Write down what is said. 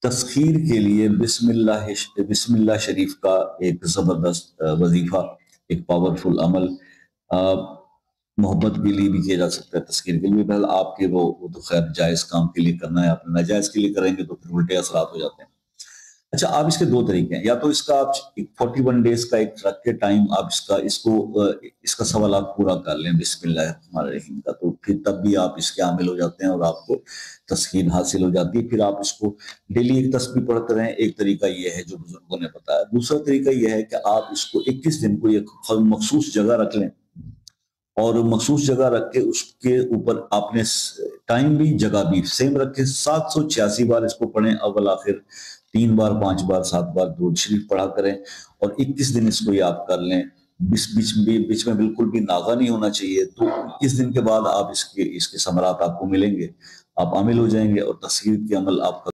تسخیر کے لیے بسم اللہ شریف کا ایک زبردست وظیفہ، ایک پاورفل عمل محبت کے لیے بھی کیا جا سکتا ہے، تسخیر کے لیے بہرحال آپ کے وہ تو خیر جائز کام کے لیے کرنا ہے، آپ ناجائز کے لیے کریں گے تو پھر الٹے اثرات ہو جاتے ہیں۔ اچھا، آپ اس کے دو طریقے ہیں، یا تو اس کا آپ 41 ڈیز کا ایک رکھ کے ٹائم آپ اس کا سوالات پورا کر لیں بسم اللہ الرحمن الرحیم کا، تو پھر تب بھی آپ اس کے عامل ہو جاتے ہیں اور آپ کو تسکین حاصل ہو جاتی ہے۔ پھر آپ اس کو ڈیلی ایک تسبیح پڑھتے رہیں، ایک طریقہ یہ ہے جو بزرگوں نے بتایا۔ دوسرا طریقہ یہ ہے کہ آپ اس کو 21 دن کو ایک مخصوص جگہ رکھ لیں، اور مخصوص جگہ رکھ کے اس کے اوپر آپ نے ٹائم بھی جگہ بھی سیم رکھے، 786 بار اس کو پڑھیں، اول آخر 3 بار 5 بار 7 بار درود شریف پڑھا کریں، اور 21 دن اس کو یہ آپ کر لیں، بیچ میں بالکل بھی ناغہ نہیں ہونا چاہیے۔ تو 21 دن کے بعد آپ اس کے ثمرات آپ کو ملیں گے، آپ عامل ہو جائیں گے، اور تسخیر کے عمل آپ کا